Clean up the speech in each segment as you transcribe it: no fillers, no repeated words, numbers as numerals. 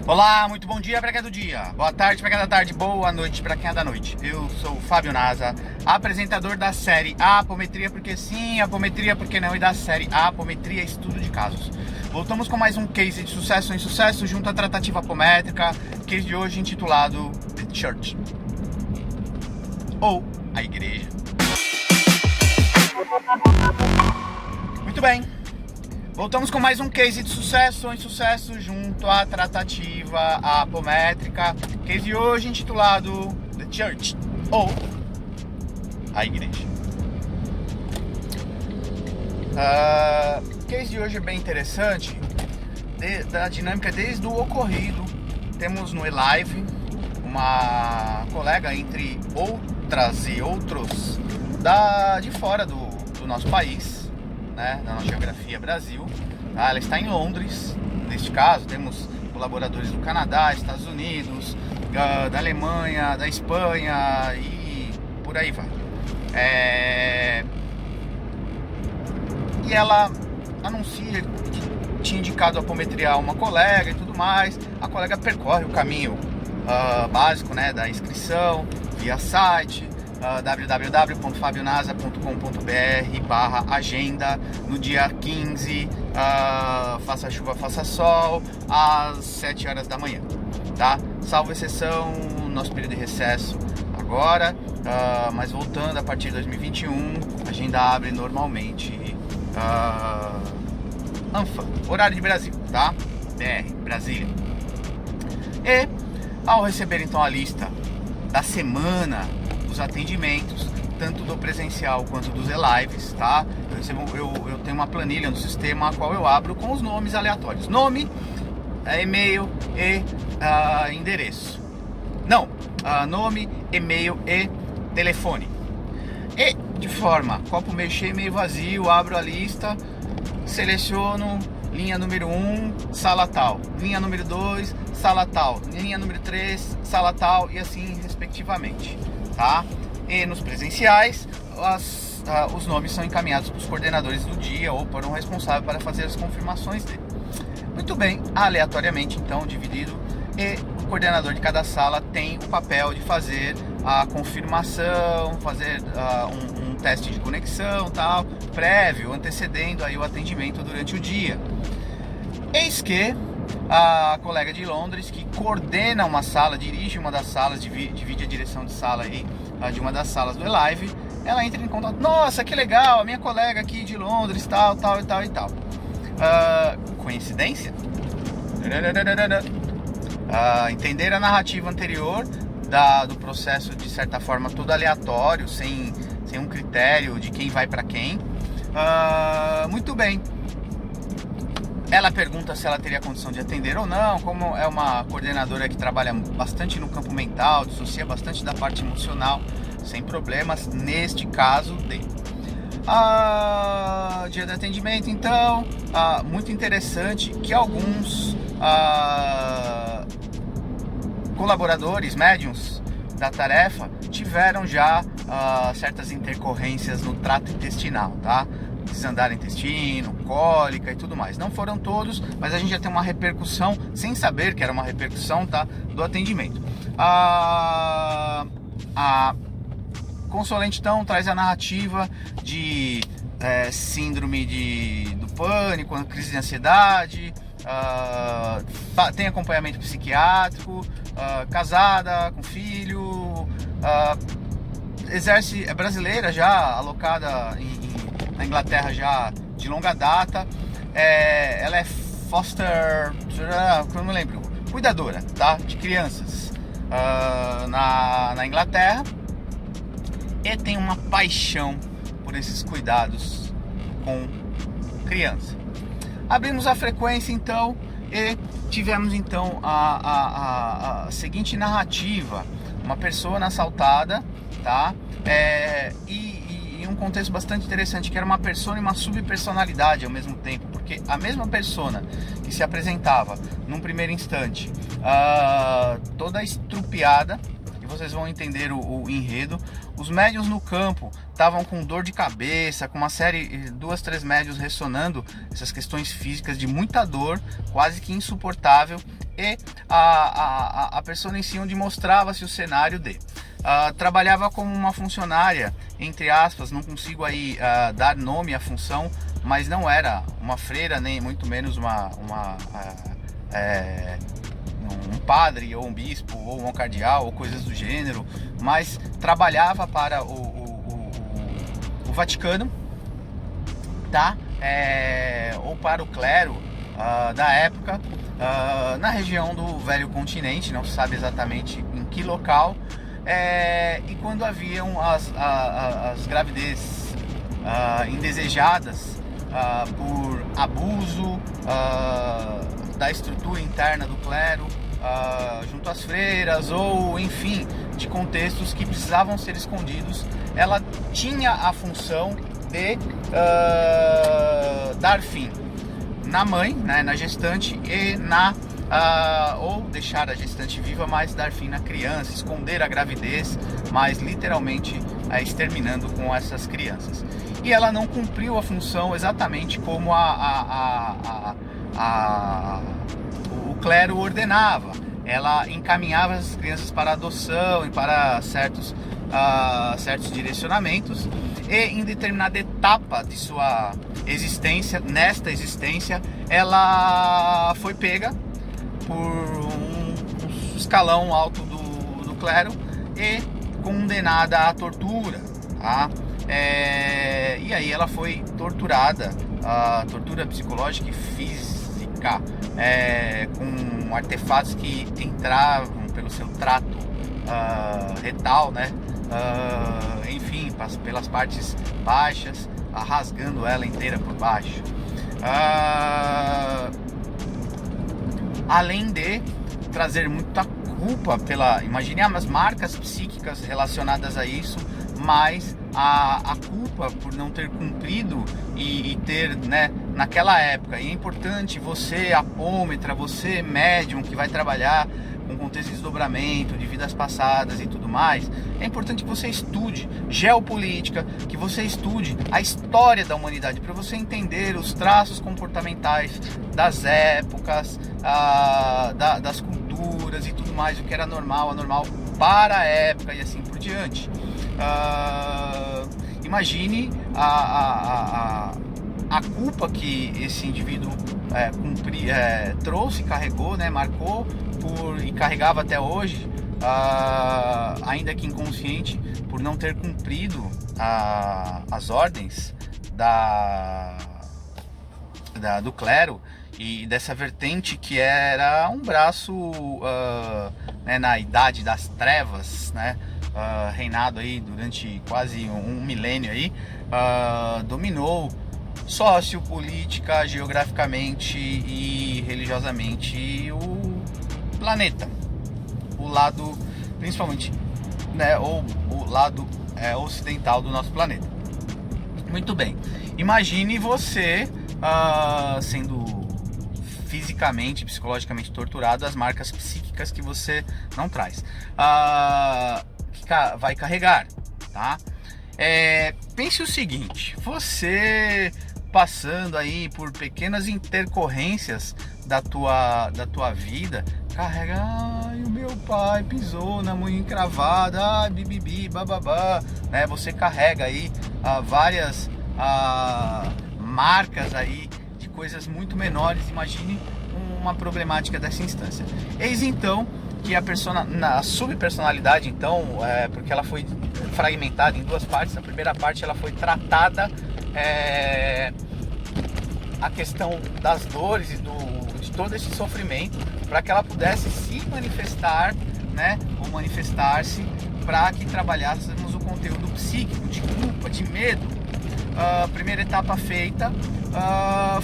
Olá, muito bom dia para quem é do dia, boa tarde para quem é da tarde, boa noite para quem é da noite. Eu sou o Fábio Nasa, apresentador da série Apometria porque sim, Apometria porque não e da série Apometria Estudo de Casos. Voltamos com mais um case de sucesso ou insucesso junto à tratativa apométrica, case de hoje intitulado The Church, ou a Igreja. Muito bem. Voltamos com mais um case de sucesso ou insucesso junto à tratativa apométrica. Case de hoje intitulado The Church, ou a Igreja. Case de hoje é bem interessante, da dinâmica desde o ocorrido. Temos no eLive uma colega, entre outras e outros, de fora do nosso país, né, da nossa geografia Brasil. Ela está em Londres. Neste caso temos colaboradores do Canadá, Estados Unidos, da Alemanha, da Espanha e por aí vai. E ela anuncia que tinha indicado a apometria a uma colega e tudo mais. A colega percorre o caminho básico, né, da inscrição via site, www.fabionasa.com.br/agenda, no dia 15, faça chuva, faça sol, às 7 horas da manhã, tá? Salvo exceção, nosso período de recesso agora, mas voltando a partir de 2021, a agenda abre normalmente, ANFA, horário de Brasil, tá? BR, Brasília. E ao receber então a lista da semana dos atendimentos, tanto do presencial quanto dos e-lives, tá? Eu tenho uma planilha no sistema a qual eu abro com os nomes aleatórios. Nome, e-mail e endereço. Não, nome, e-mail e telefone. E de forma copo meio cheio, meio vazio, abro a lista, seleciono linha número 1, sala tal, linha número 2, sala tal, linha número 3, sala tal, e assim respectivamente, tá? E nos presenciais, os nomes são encaminhados para os coordenadores do dia ou por um responsável para fazer as confirmações dele. Muito bem, aleatoriamente então dividido, e o coordenador de cada sala tem o papel de fazer a confirmação, fazer um teste de conexão, tal, prévio, antecedendo aí o atendimento durante o dia. Eis que a colega de Londres, que coordena uma sala, dirige uma das salas, divide a direção de sala aí, de uma das salas do eLive, ela entra em contato. Nossa, que legal, a minha colega aqui de Londres, tal. Coincidência? Entender a narrativa anterior do processo, de certa forma, todo aleatório, sem um critério de quem vai para quem. Muito bem. Ela pergunta se ela teria condição de atender ou não. Como é uma coordenadora que trabalha bastante no campo mental, dissocia bastante da parte emocional, sem problemas neste caso dele. Dia de atendimento, então, muito interessante que alguns colaboradores, médiums da tarefa, tiveram já certas intercorrências no trato intestinal, tá? Desandar intestino, cólica e tudo mais. Não foram todos, mas a gente já tem uma repercussão, sem saber que era uma repercussão, tá, do atendimento. A consulente então traz a narrativa de síndrome do pânico, crise de ansiedade, tem acompanhamento psiquiátrico, casada, com filho, é brasileira, já alocada na Inglaterra já de longa data. Ela é foster, não me lembro, cuidadora, tá, de crianças na Inglaterra, e tem uma paixão por esses cuidados com criança. Abrimos a frequência então e tivemos então a seguinte narrativa: uma pessoa assaltada, tá? E um contexto bastante interessante, que era uma persona e uma subpersonalidade ao mesmo tempo, porque a mesma persona que se apresentava num primeiro instante toda estrupiada, e vocês vão entender o enredo. Os médiuns no campo estavam com dor de cabeça, com uma série, 2, 3 médiuns ressonando essas questões físicas de muita dor, quase que insuportável, e a persona em si, onde mostrava-se o cenário de trabalhava como uma funcionária, entre aspas, não consigo aí dar nome à função, mas não era uma freira, nem muito menos um padre, ou um bispo, ou um cardeal, ou coisas do gênero, mas trabalhava para o Vaticano, tá? Ou para o clero da época, na região do Velho Continente, não se sabe exatamente em que local, e quando haviam as gravidez indesejadas por abuso da estrutura interna do clero junto às freiras, ou enfim, de contextos que precisavam ser escondidos, ela tinha a função de dar fim na mãe, né, na gestante, e ou deixar a gestante viva, mas dar fim na criança, esconder a gravidez, mas literalmente exterminando com essas crianças. E ela não cumpriu a função exatamente como o clero ordenava. Ela encaminhava as crianças para adoção e para certos direcionamentos, e em determinada etapa de sua existência, nesta existência, ela foi pega por um escalão alto do clero e condenada à tortura, tá? E aí ela foi torturada, tortura psicológica e física, com artefatos que entravam pelo seu trato retal, né? Enfim, pelas partes baixas, rasgando ela inteira por baixo. Além de trazer muita culpa imagine as marcas psíquicas relacionadas a isso, mas a culpa por não ter cumprido e ter, né, naquela época. E é importante você, apômetra, você, médium, que vai trabalhar com contexto de desdobramento, de vidas passadas e tudo mais, é importante que você estude geopolítica, que você estude a história da humanidade, para você entender os traços comportamentais das épocas, das culturas e tudo mais, o que era normal, anormal para a época e assim por diante. Imagine a culpa que esse indivíduo trouxe, carregou, né, marcou e carregava até hoje, ainda que inconsciente, por não ter cumprido as ordens do clero e dessa vertente que era um braço né, na idade das trevas, né, reinado aí durante quase um milênio aí, dominou sociopolítica, geograficamente e religiosamente o planeta, o lado, principalmente, né, ou o lado ocidental do nosso planeta. Muito bem, imagine você sendo fisicamente, psicologicamente torturado, as marcas psíquicas que você não traz, que vai carregar, tá? Pense o seguinte: você passando aí por pequenas intercorrências da tua vida, carrega, o meu pai pisou na unha encravada, bibibi, bababá, né? Você carrega aí várias marcas aí de coisas muito menores. Imagine uma problemática dessa instância. Eis então que a subpersonalidade, então, porque ela foi fragmentada em duas partes. Na primeira parte ela foi tratada a questão das dores e de todo esse sofrimento, para que ela pudesse se manifestar, né, ou manifestar-se, para que trabalhássemos o conteúdo psíquico, de culpa, de medo. Primeira etapa feita,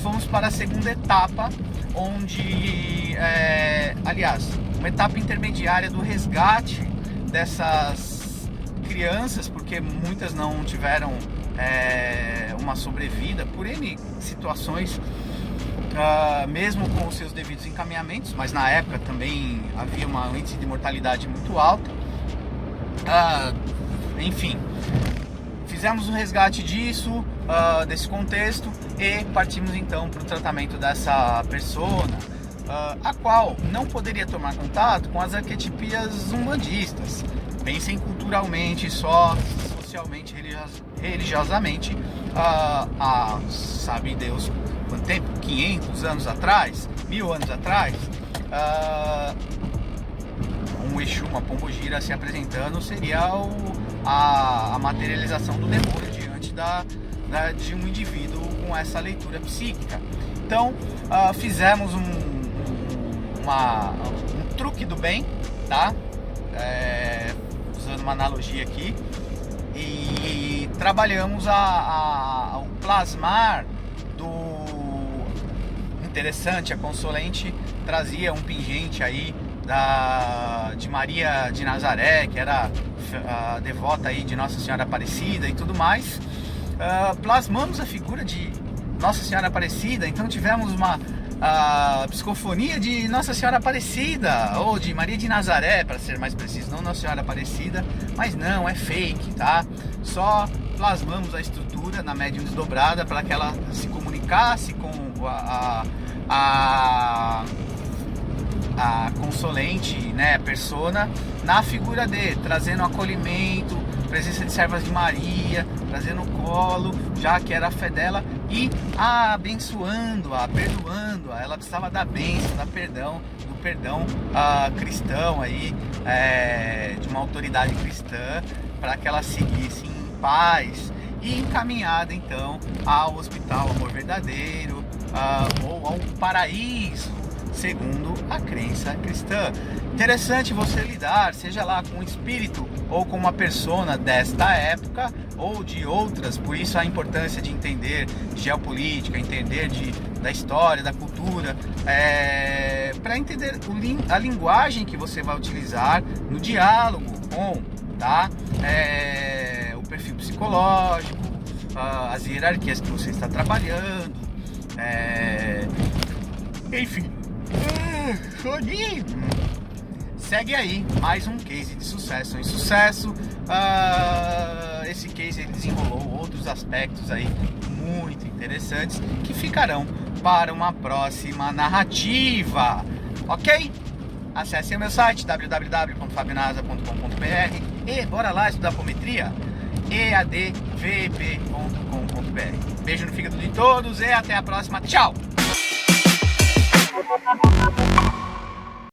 fomos para a segunda etapa, onde, aliás, uma etapa intermediária do resgate dessas crianças, porque muitas não tiveram uma sobrevida por N situações, mesmo com os seus devidos encaminhamentos, mas na época também havia um índice de mortalidade muito alto. Enfim, fizemos um resgate disso, desse contexto, e partimos então para o tratamento dessa persona, a qual não poderia tomar contato com as arquetipias umbandistas. Pensem culturalmente, socialmente, religiosamente, sabe Deus quanto tempo? 500 anos atrás, 1000 anos atrás, um Exu, uma pombogira se apresentando seria a materialização do demônio diante de um indivíduo com essa leitura psíquica. Então, fizemos um truque do bem, tá? Usando uma analogia aqui, e trabalhamos o plasmar do interessante. A Consolente trazia um pingente aí de Maria de Nazaré, que era a devota aí de Nossa Senhora Aparecida e tudo mais. Plasmamos a figura de Nossa Senhora Aparecida, então tivemos uma psicofonia de Nossa Senhora Aparecida, ou de Maria de Nazaré, para ser mais preciso, não Nossa Senhora Aparecida, mas não, é fake, tá? Só plasmamos a estrutura na médium desdobrada para que ela se comunicasse com a Consolente, né, a persona, na figura dele, trazendo acolhimento, presença de servas de Maria, trazendo o colo, já que era a fé dela, e abençoando-a, perdoando-a. Ela precisava da bênção, do perdão cristão aí, de uma autoridade cristã, para que ela seguisse em paz e encaminhada então ao Hospital Amor Verdadeiro, ou ao paraíso, segundo a crença cristã. Interessante você lidar, seja lá com um espírito ou com uma persona desta época ou de outras. Por isso a importância de entender geopolítica, entender da história, da cultura, para entender a linguagem que você vai utilizar no diálogo com, tá? O perfil psicológico, as hierarquias que você está trabalhando, enfim. Segue aí mais um case de sucesso em sucesso. Esse case ele desenrolou outros aspectos aí muito interessantes que ficarão para uma próxima narrativa, ok? Acesse o meu site www.fabionasa.com.br e bora lá estudar apometria, eadvp.com.br. Beijo no fígado de todos e até a próxima. Tchau!